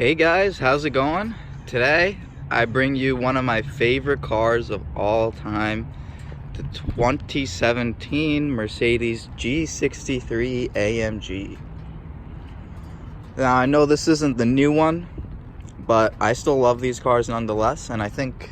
Hey guys, how's it going? Today I bring you one of my favorite cars of all time, the 2017 Mercedes G63 AMG. Now I know this isn't the new one, but I still love these cars nonetheless, and I think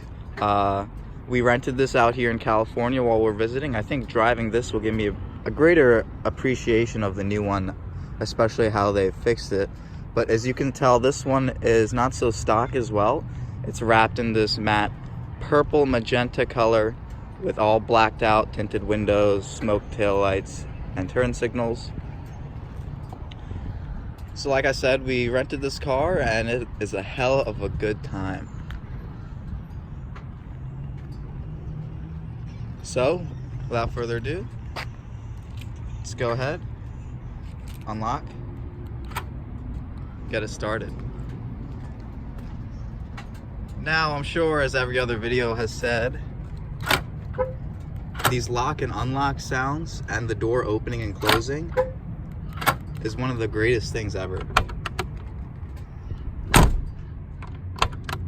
we rented this out here in California while we're visiting. I think driving this will give me a greater appreciation of the new one, especially how they fixed it. But as you can tell, this one is not so stock as well. It's wrapped in this matte purple magenta color with all blacked out tinted windows, smoke tail lights, and turn signals. So like I said, we rented this car and it is a hell of a good time. So without further ado, let's go ahead, unlock, get it started. Now, I'm sure, as every other video has said, these lock and unlock sounds and the door opening and closing is one of the greatest things ever.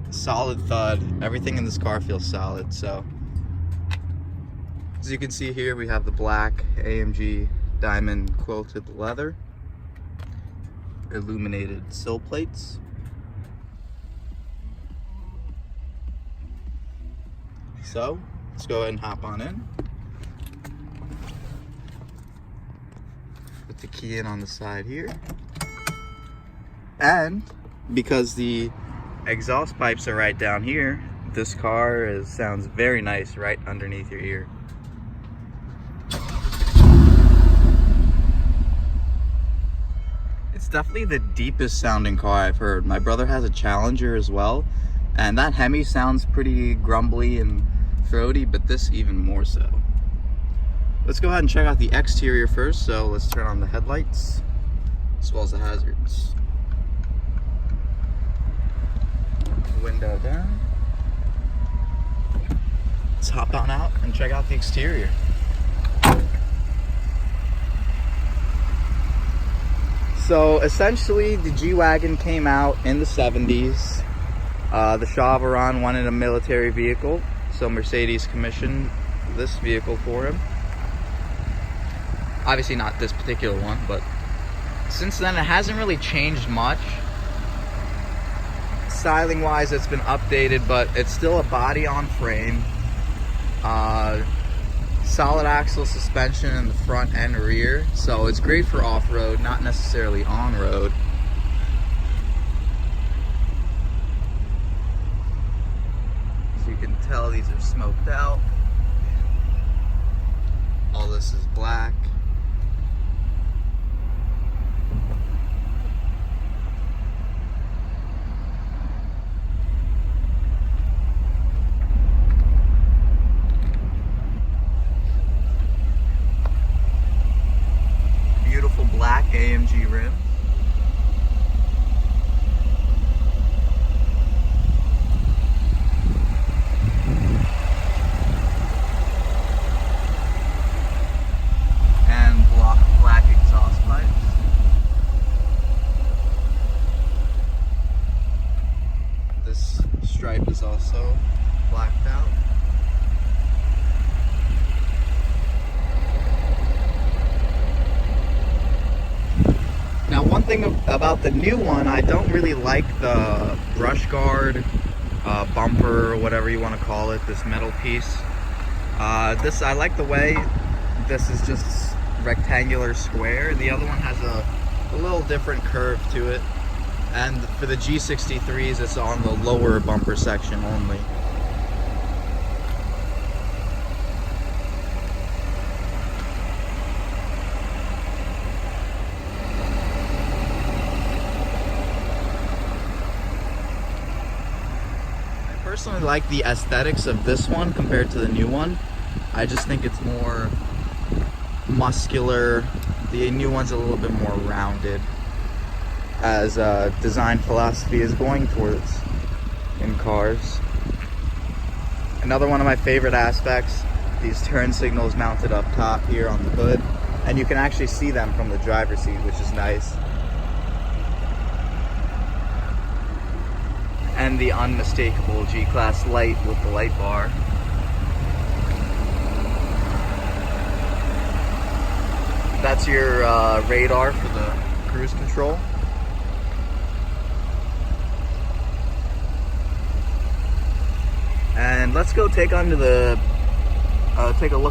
Solid thud. Everything in this car feels solid. So, as you can see here, we have the black AMG diamond quilted leather, illuminated sill plates, so let's go ahead and hop on in. Put the key in on the side here, and because the exhaust pipes are right down here, this car sounds very nice right underneath your ear. It's definitely the deepest sounding car I've heard. My brother has a Challenger as well, and that Hemi sounds pretty grumbly and throaty, but this even more so. Let's go ahead and check out the exterior first. So let's turn on the headlights as well as the hazards. Window down. Let's hop on out and check out the exterior. So essentially, the G Wagon came out in the 70s. The Shah of Iran wanted a military vehicle, so Mercedes commissioned this vehicle for him. Obviously not this particular one, but since then it hasn't really changed much. Styling wise, it's been updated, but it's still a body on frame. Solid axle suspension in the front and rear, so it's great for off-road, not necessarily on-road. So you can tell these are smoked out. All this is black. Beautiful black AMG rim. And black exhaust pipes. This stripe is also blacked out. Now, one thing about the new one, I don't really like the brush guard, bumper, or whatever you want to call it, this metal piece. I like the way this is just rectangular square. The other one has a little different curve to it. And for the G63s, it's on the lower bumper section only. I personally like the aesthetics of this one compared to the new one. I just think it's more muscular. The new one's a little bit more rounded, as design philosophy is going towards in cars. Another one of my favorite aspects, these turn signals mounted up top here on the hood, and you can actually see them from the driver's seat, which is nice. and the unmistakable G-Class light with the light bar. That's your radar for the cruise control. And let's go take a look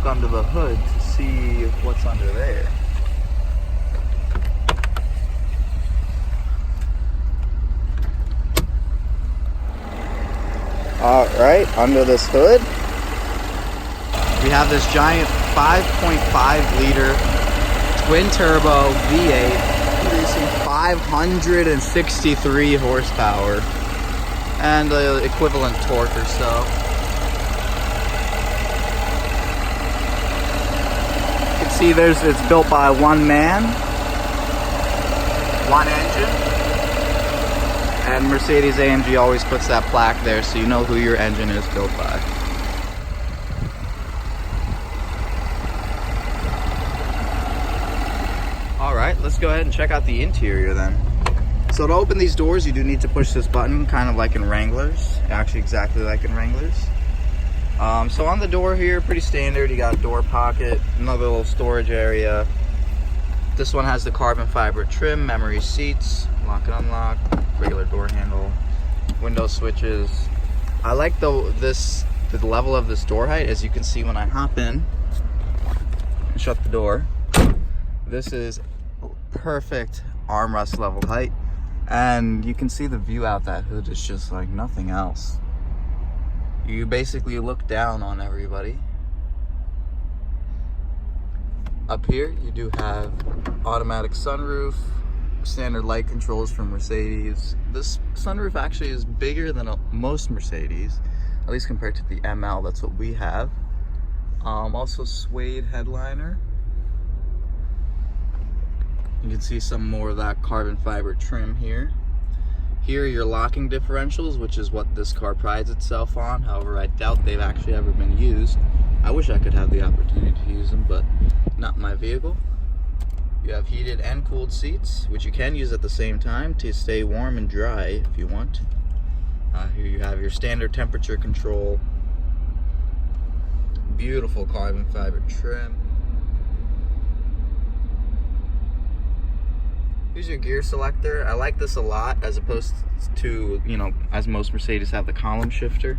under the hood to see what's under there. All right, under this hood, we have this giant 5.5 liter twin turbo V8 producing 563 horsepower and the equivalent torque or so. You can see it's built by one man, one engine. And Mercedes AMG always puts that plaque there so you know who your engine is built by. Alright, let's go ahead and check out the interior then. So to open these doors, you do need to push this button, kind of like in Wranglers. Actually, exactly like in Wranglers. So on the door here, pretty standard. You got a door pocket, another little storage area. This one has the carbon fiber trim, memory seats, lock and unlock, regular door handle, window switches. I like the level of this door height. As you can see when I hop in and shut the door, this is perfect armrest level height, and you can see the view out that hood is just like nothing else. You basically look down on everybody. Up here you do have automatic sunroof, standard light controls from Mercedes. This sunroof actually is bigger than most Mercedes, at least compared to the ML. That's what we have. Also suede headliner. You can see some more of that carbon fiber trim here. Here are your locking differentials, which is what this car prides itself on. However, I doubt they've actually ever been used. I wish I could have the opportunity to use them, but not my vehicle. You have heated and cooled seats, which you can use at the same time to stay warm and dry if you want. Here you have your standard temperature control. Beautiful carbon fiber trim. Here's your gear selector. I like this a lot as opposed to, as most Mercedes have the column shifter.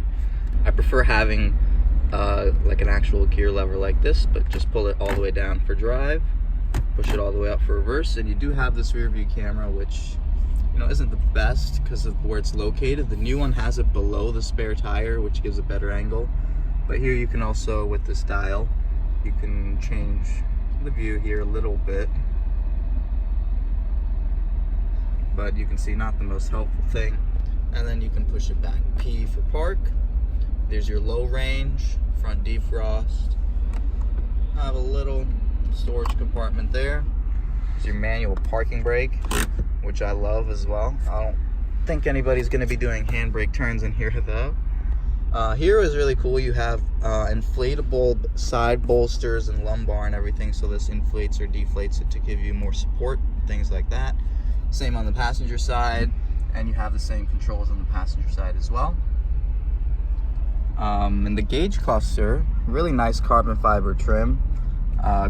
I prefer having like an actual gear lever like this, but just pull it all the way down for drive, push it all the way up for reverse, and you do have this rear view camera, which isn't the best because of where it's located. The new one has it below the spare tire, which gives a better angle. But here you can also, with this dial, you can change the view here a little bit. But you can see not the most helpful thing. And then you can push it back. P for park. There's your low range, front defrost. I have a little storage compartment there. There's your manual parking brake, which I love as well. I don't think anybody's going to be doing handbrake turns in here though. Here is really cool. You have inflatable side bolsters and lumbar and everything, so this inflates or deflates it to give you more support, things like that. Same on the passenger side, and you have the same controls on the passenger side as well. And the gauge cluster, really nice carbon fiber trim.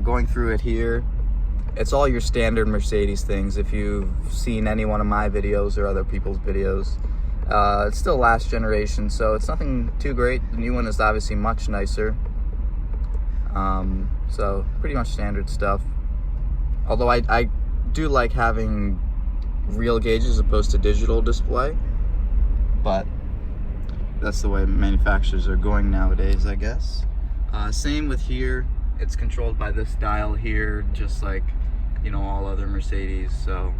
Going through it here, it's all your standard Mercedes things. If you've seen any one of my videos or other people's videos, it's still last generation, so it's nothing too great. The new one is obviously much nicer. So pretty much standard stuff. Although I do like having real gauges as opposed to digital display, but that's the way manufacturers are going nowadays, I guess. Same with here. It's controlled by this dial here, just like all other Mercedes. So,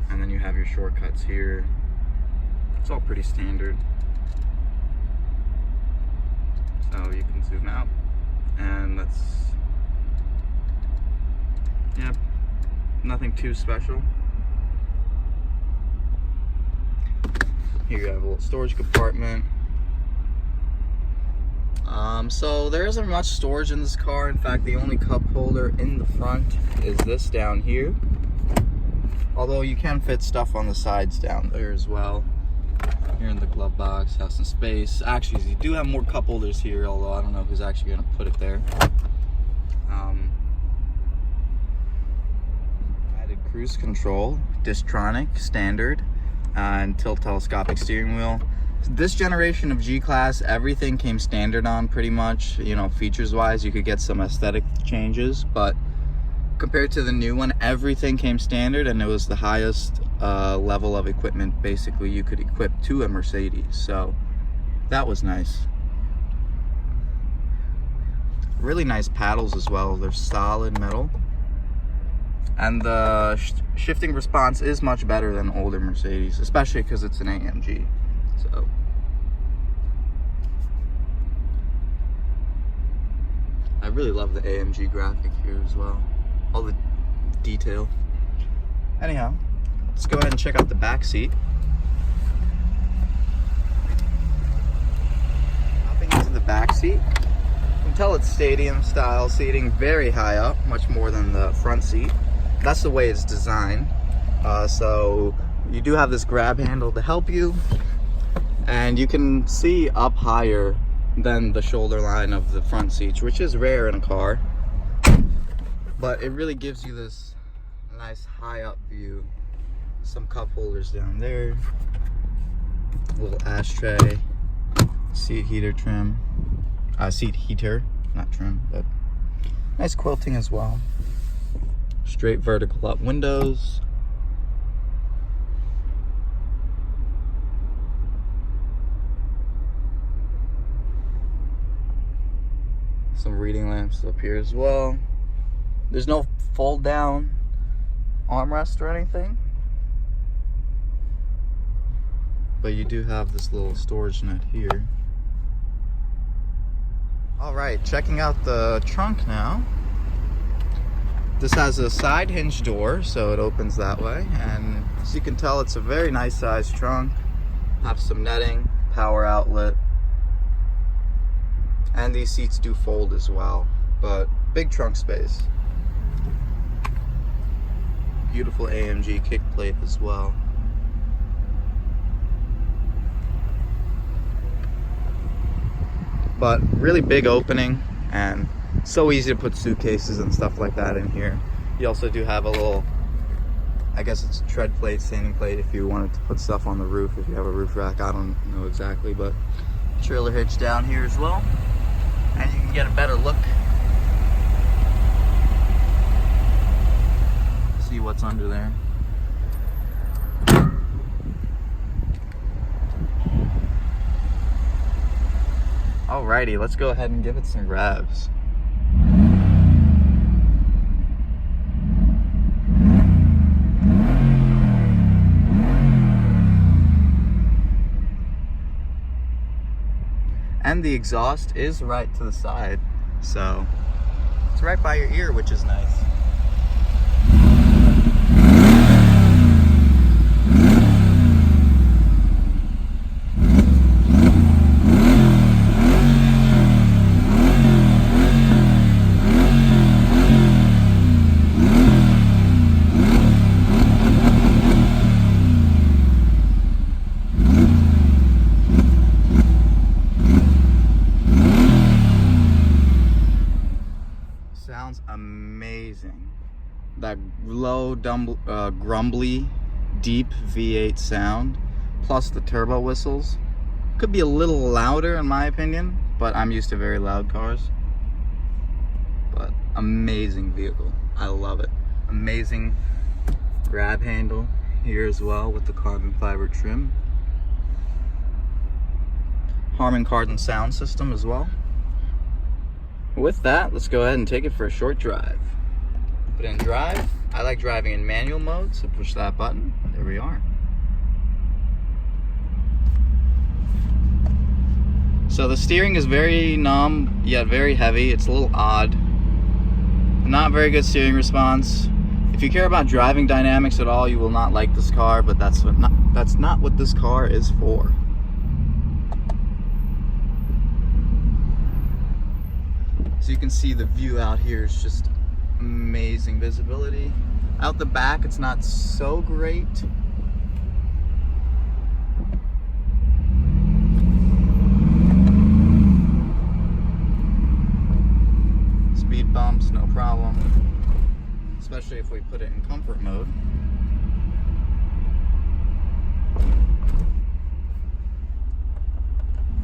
and then you have your shortcuts here. It's all pretty standard. So you can zoom out, and that's, yeah, nothing too special. Here you have a little storage compartment. So there isn't much storage in this car. In fact, the only cup holder in the front is this down here. Although you can fit stuff on the sides down there as well. Here in the glove box, have some space. Actually, you do have more cup holders here, although I don't know who's actually going to put it there. Added cruise control, Distronic, standard, and tilt telescopic steering wheel. This generation of G-Class, everything came standard on pretty much. You know, features-wise, you could get some aesthetic changes, but compared to the new one, everything came standard, and it was the highest level of equipment basically you could equip to a Mercedes, so that was nice. Really nice paddles as well. They're solid metal, and the shifting response is much better than older Mercedes, especially because it's an AMG. So I really love the AMG graphic here as well, all the detail. Anyhow, let's go ahead and check out the back seat. Hopping into the back seat, you can tell it's stadium style seating, very high up, much more than the front seat. That's the way it's designed. So you do have this grab handle to help you, and you can see up higher than the shoulder line of the front seats, which is rare in a car, but it really gives you this nice high up view. Some cup holders down there, a little ashtray, seat heater trim, seat heater, not trim, but nice quilting as well. Straight vertical up windows. Some reading lamps up here as well. There's no fold down armrest or anything, but you do have this little storage net here. All right, checking out the trunk now. This has a side hinge door, so it opens that way, and as you can tell, it's a very nice sized trunk. Have some netting, power outlet, and these seats do fold as well, but big trunk space. Beautiful AMG kick plate as well. But really big opening, and so easy to put suitcases and stuff like that in here. You also do have a little, I guess it's a tread plate, standing plate, if you wanted to put stuff on the roof, if you have a roof rack, I don't know exactly, but trailer hitch down here as well. And you can get a better look, see what's under there. Alrighty, let's go ahead and give it some revs. And the exhaust is right to the side, so it's right by your ear, which is nice. Sounds amazing. That low, grumbly, deep V8 sound, plus the turbo whistles. Could be a little louder in my opinion, but I'm used to very loud cars. But amazing vehicle. I love it. Amazing grab handle here as well with the carbon fiber trim. Harman Kardon sound system as well. With that, let's go ahead and take it for a short drive. Put in drive. I like driving in manual mode, so push that button. There we are. So the steering is very numb, yet very heavy. It's a little odd. Not very good steering response. If you care about driving dynamics at all, you will not like this car, but that's not what this car is for. So you can see the view out here is just amazing visibility. Out the back, it's not so great. especially if we put it in comfort mode.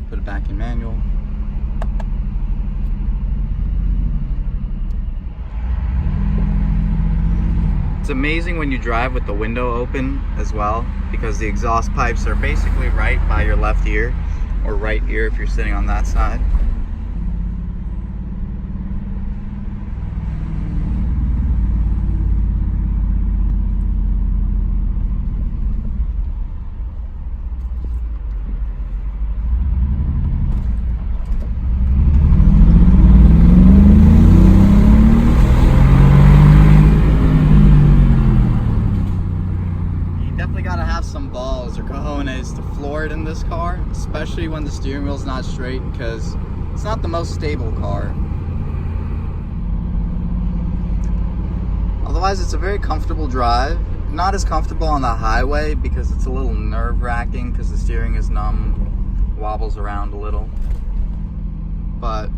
Put it back in manual. It's amazing when you drive with the window open as well, because the exhaust pipes are basically right by your left ear, or right ear if you're sitting on that side. Gotta have some balls or cojones to floor it in this car, especially when the steering wheel's not straight, because it's not the most stable car. Otherwise, it's a very comfortable drive. Not as comfortable on the highway because it's a little nerve-wracking because the steering is numb, wobbles around a little. But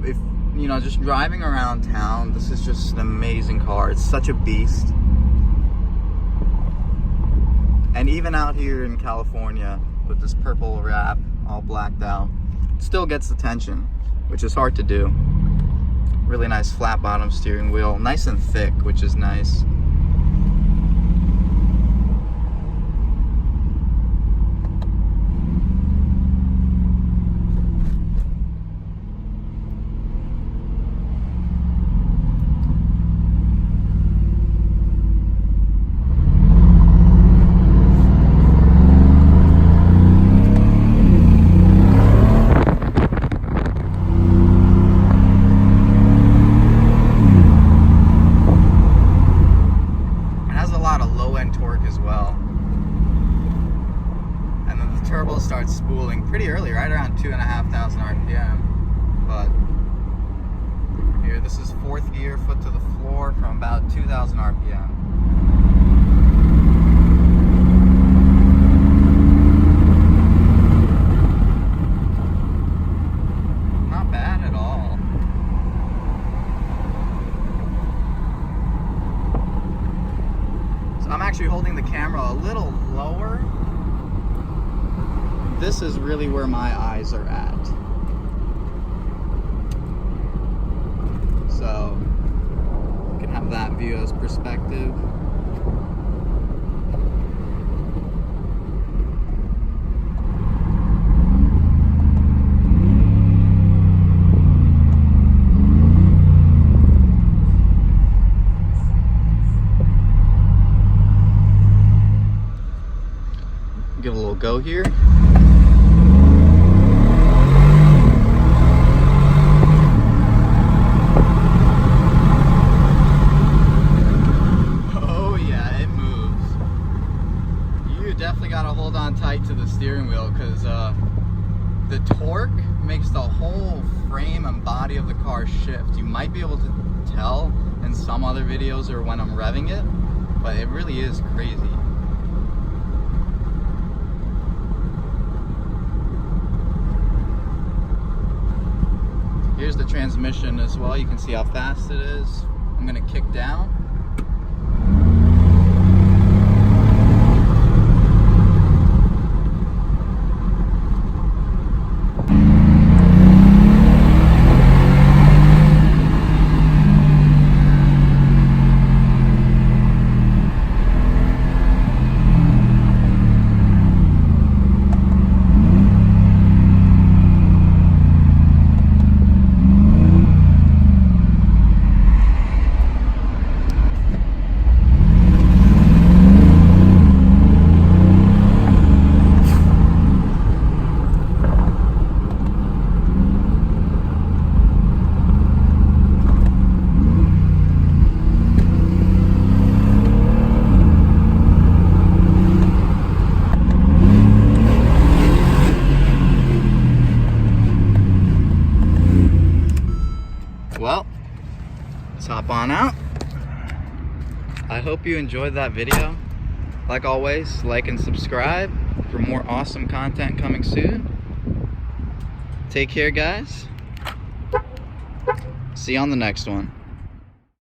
if you know, just driving around town, this is just an amazing car. It's such a beast. And even out here in California with this purple wrap all blacked out, it still gets attention, which is hard to do. Really nice flat bottom steering wheel, nice and thick, which is nice. As well, and then the turbo starts spooling pretty early, right around 2,500 RPM. But here, this is fourth gear, foot to the floor, from about 2,000 RPM. Not bad at all. I'm actually holding the camera a little lower. This is really where my eyes are at. So you can have that view as perspective. Give it a little go here. Oh yeah, it moves. You definitely got to hold on tight to the steering wheel, because the torque makes the whole frame and body of the car shift. You might be able to tell in some other videos or when I'm revving it, but it really is crazy. Here's the transmission as well. You can see how fast it is. I'm gonna kick down. Well, let's hop on out. I hope you enjoyed that video. Like always, like and subscribe for more awesome content coming soon. Take care, guys. See you on the next one.